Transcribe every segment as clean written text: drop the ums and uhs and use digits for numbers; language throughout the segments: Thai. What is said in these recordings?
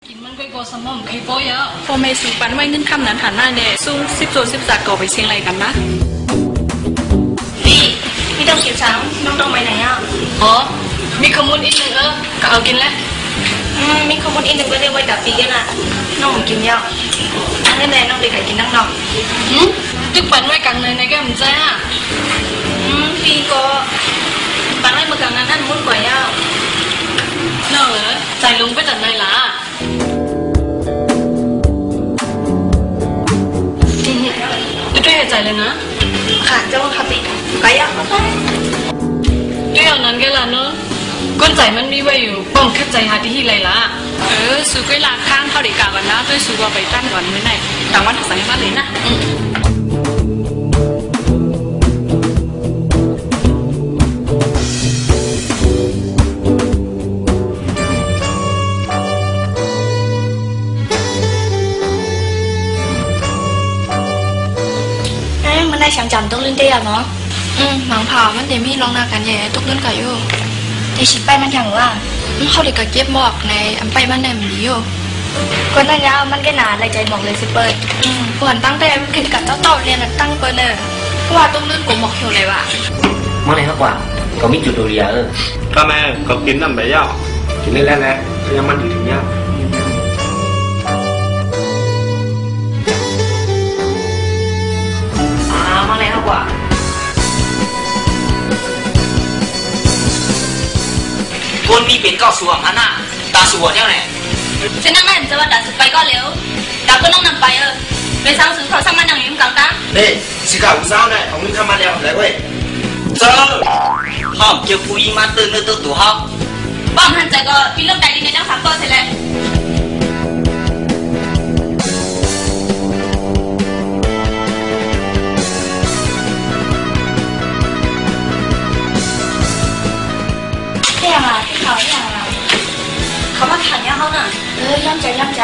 กินมันก็สมองใครโป้ยอ่ะพอไม่สูปันไว้เงินคำนั้นหันหน้าเนี่ยสู้10 ก่อไปเชียงไรกันนะพี่ต้องเก็บช้างน้องไปไหนอ่ะอ๋อมีขมุนอีกหนึ่งก็เอากินแล้วมีขมุนอีกหนึ่งก็เรียกไว้ดับปีกันอ่ะน้องกินเยอะอันนี้แหละน้องเด็กกินน้องตึกปันไว้กันเลยในแก้มใจอ่ะพี่ก็ปันไว้มากันนั่นมุ่นกว่าเยอะน้องใจลุงไปจัดในล่ะด้วยใจเลยนะค่ะเจ้าว่าขับไปไปอ่ะด้วยเอานั้นแกล่ะเนอะก้นใจมันมีไว้อยู่ป้องแค่ใจหาที่ไรล่ะสูก็ลาข้างเข้าดีกากันนะด้วยสูก็ไปตั้งก่อนไม่ไหนต่างวันถักสังมาเลยนะมันได้想จำต้องเล่นได้ยังเนาะหมังเผามันเดี๋ยวมีลองนากันแย่ตุกเล่นกันอยู่แต่ชิดไปมันอย่างว่าเขาเด็กกับเก็บบอกในอันไปมันในมันอยู่คนนั้นยาวมันก็หนาเลยใจบอกเลยสิเปิดปวนตั้งแต่เห็นกับเจ้าเต่าเรียนตั้งเปิดเนี่ยเพราะว่าต้องเลื่อนกูบอกเขียวเลยว่ะmón này hot quá có biết chuột đồ gì à ba mẹ có kiến nằm bé dạo chỉ lên lên cho em ăn được thì nhau món này hot quá con mi biển cao xuống anh à ta xuống theo nàyฉันนั่งได้จะว่าดัดสุดไปก็เร็วดับก็ต้องนำไปเลยสาวสุดเขาสร้างมันอย่างนี้มันกลางตาđây chỉ cả một sao này ông minh tham ăn leo lại quay sơ hòm kêu phụ y mà từ nơi từ tủ hòm ป้อมหันใจก็พี่เริ่มใจดีในจังสามตัวเสร็จแล้วที่อะไรที่เขาที่อะไรเขามาขันเนี่ยเขาน่ะย่ำใจย่ำใจ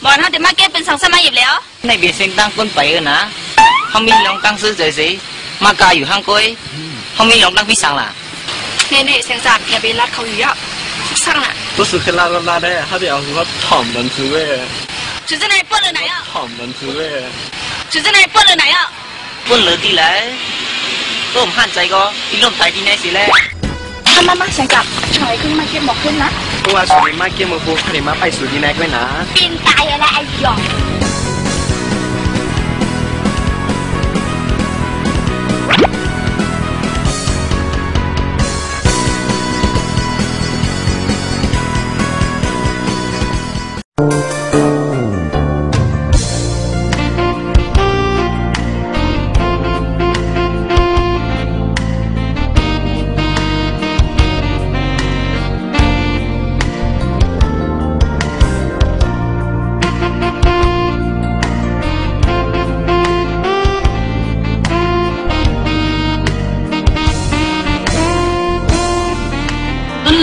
บอลเขาจะมาเก็บเป็น2 สมัยอยู่แล้วในเบียร์เซ็งตั้งก้นไปนะเขามีลองตั้งซื้อใจสิมากาอยู่ห้างก้อยเขามีลองตั้งพิสังล่ะเนี่ยเสียงจากแกไปรัดเขาอยู่อ่ะสั่งอ่ะรู้สึกแค่ลาได้他得เอาคือว่าถ่อมมันซื้อเว้ยจุดไหนป้นเลยไหนอ่ะถ่อมมันซื้อเว้ยจุดไหนป้นเลยไหนอ่ะป้นเลยดีเลยก็ผมหันใจก็อีลมใจดีในสิแล้วถ้ามาเสียงจากถอยขึ้นมาเก็บหมอกขึ้นนะเพราะว่าสุดมาเกี่ยมือพูดให้มาไปสู่ดีแน็กไว้นะปีนตายอะไรไอ้หยอง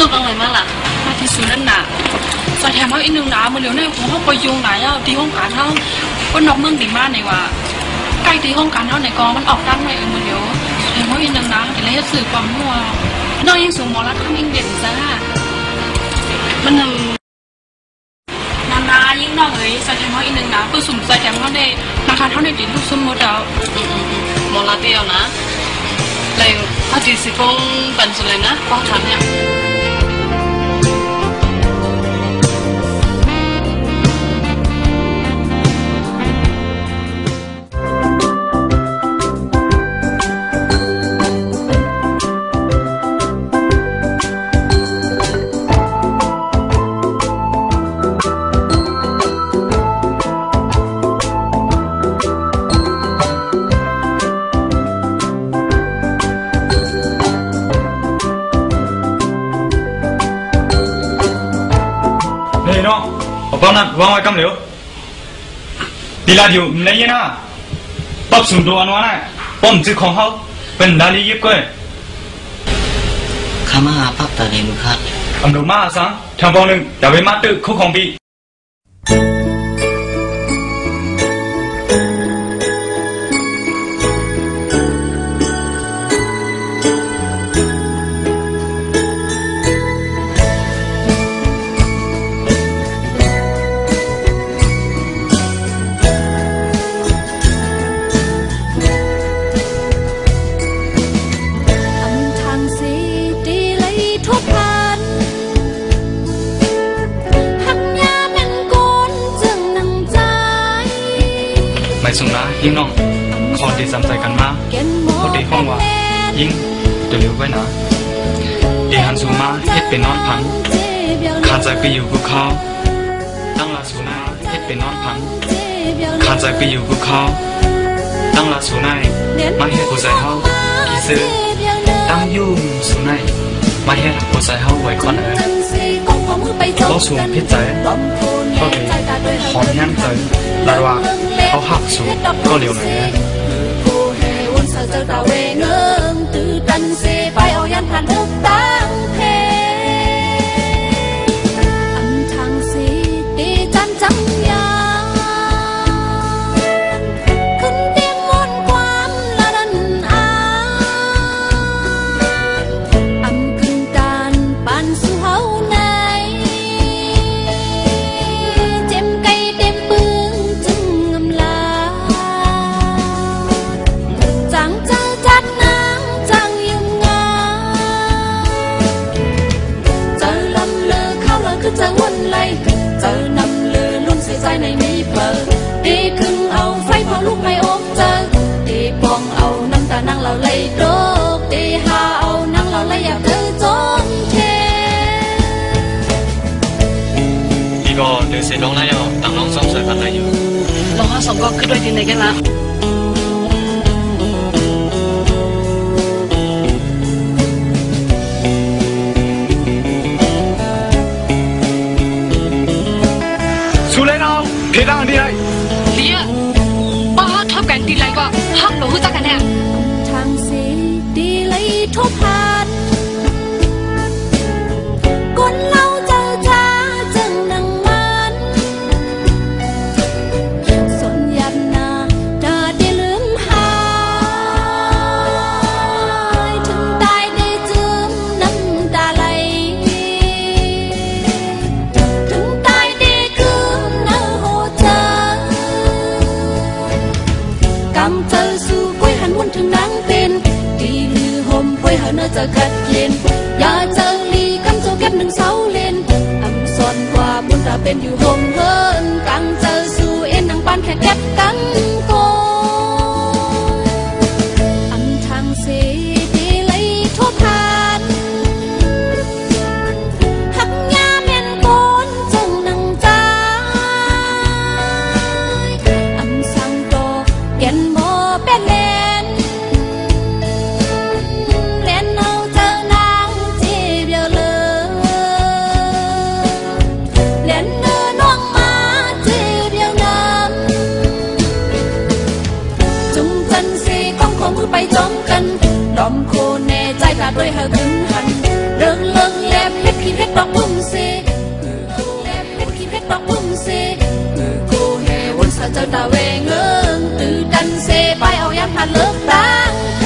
ลูกอะไรมาล่ะมาที่สุนันน่ะใส่แถมเขาอีกหนึ่งหนาเมื่อเร็วเนี่ยของเขาไปยุงไหนอ่ะที่ห้องการเขาก็นอกเมืองดีมากเลยว่ะใกล้ที่ห้องการเขาในกองมันออกตั้งเลยเมื่อเร็วแถมเขาอีกหนึ่งหนาแต่เลยจะสื่อความมัวน้องยังสูงหมอรัดข้างยิ่งเด่นซะมันนายิ่งน้องเอ้ยใส่แถมเขาอีกหนึ่งหนาเพื่อสุ่มใส่แถมเขาในราคาเท่าในติดลูกซุ่มหมดแล้วหมอลาเตียวนะเลยถ้าจีสิฟงเป็นสุดเลยนะป้องฉันเนี่ยน้องบอกนั่นวางไว้กำเหลว ตีลาอยู่ในยี่น่ะป๊อบสุนตัวอันวะน่ะป้อมจื้อของเขาเป็นดาลียิบก้อยข้ามาปักตาเดมุขัดอำดูมาสังทางปองหนึ่งอย่าไปมาตึกคุกของปีสุนะยิ่งน้องคอนที่สำใจกันมาเขาตีห้องว่ายิ่งจะเหลียวไว้นะดีหันสูมาเฮ็ดเป็นนอนพังขาดใจไปอยู่กับเขาตั้งลาสูนาเฮ็ดเป็นนอนพังขาดใจไปอยู่กับเขาตั้งลาสูนายมาเฮ็ดหัวใจเขากี่ซื้อตั้งยุ่งสูนายมาเฮ็ดหัวใจเขาไว้ก่อนก็สูงพิจใจก็ดีหอมยั่งใจแต่ว่าเขาหักสูงก็เร็วหน่อยนะเดี๋ยวเสร็จลงแล้วต่างน้องซ่อมเสร็จกันเลยอยู่ลองสองก็ขึ้นด้วยที่ไหนกันละสุเลนเอาเพดานดีไรเลี้ยป้าทำกันดีไรก็ห้ามหนูจักกันแน่ทางสีดีเลยทุกพันคนเราเจอจ้าจึงนังมันส่วนยันนาดาได้ลืมหายถึงตายได้จืมน้ำตาไหลถึงตายได้คืนน้ำหัวใจกำเจอสู่กล้วยหันวนถึงนางเป็นดีลือห่มกล้วยหันเนื้อจะกัดเย็นอย่าเจอลีกำโจเก็บหนึ่งเสาเลนอำสอนกว่าบุญตาเป็นอยู่ห่มเฮินกังเจอสู่เอ็นนางปานแค่เก็บกังโกอำทางสีดีเลยทั่วพันหักยาแม่นโกนจึงนังใจอำสังโตแก่นบ่เป็นเลนเลนเอาเจอนางจีบเยอะเลยเลนเนื้อน้องมาจีบเยอะน้ำจุงจันสีของของมือไปจองกันดอมโคแน่ใจตาด้วยเฮาถึงหันเริงเลิงแลบเพชรขี้เพชรดอกบุ้งสีแลบเพชรขี้เพชรดอกบุ้งสีโคแห่วนสะเจ้าตาเวงเอิงตื่นดันเซไปเอายามทันเลิกตั้งเพ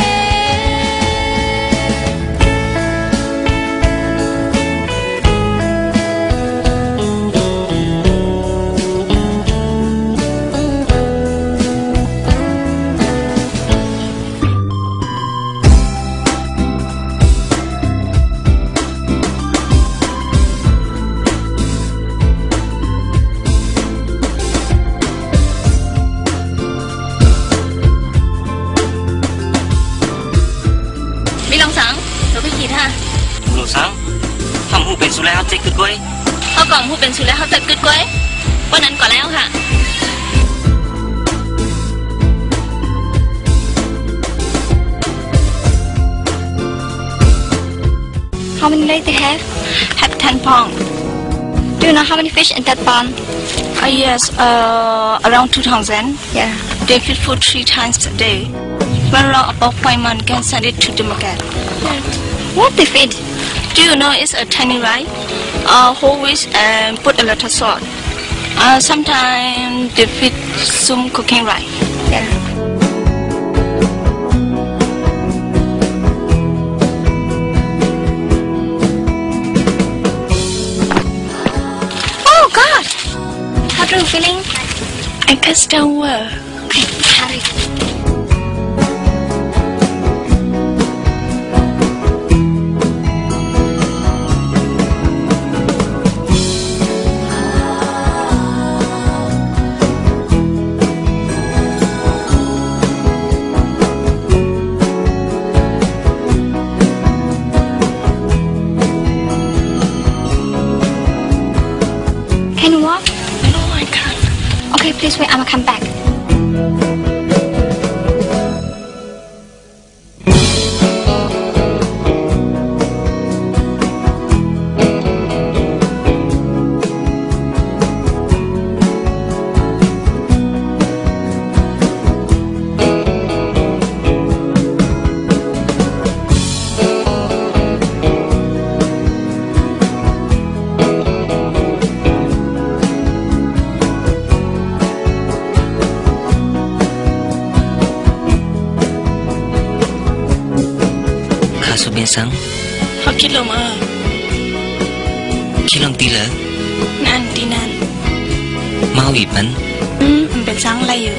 มีลองสังเราไปขีดฮะหลูสังทำหูเป็นสุแล้วเจ๊กึดก้อยเอากล่องผู้เป็นชื่อแล้วเขาจะกึดก้อยวันนั้นก่อนแล้วค่ะเขาเป็นไรแต่แฮปทันพอง เ Do you know how many fish in that pond? Yes, around 2,000. Yeah. They feed food 3 times a day. When long about 5 months, can send it to the market. What they feed? Do you know it's a tiny rice? Whole wheat and put a little salt. Sometimes they feed some cooking rice. Yeah. Oh God! How are you feeling? I guess don't worry. Okay, hurry. Can you walk? No, I can't. Okay, please wait. I'ma come back. Số biên sáng Họ kít lồng khi lòng tì lỡ Nan tí nan mau ủy bắn Bên sáng lay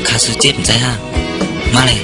khá số chết chạy ha mà này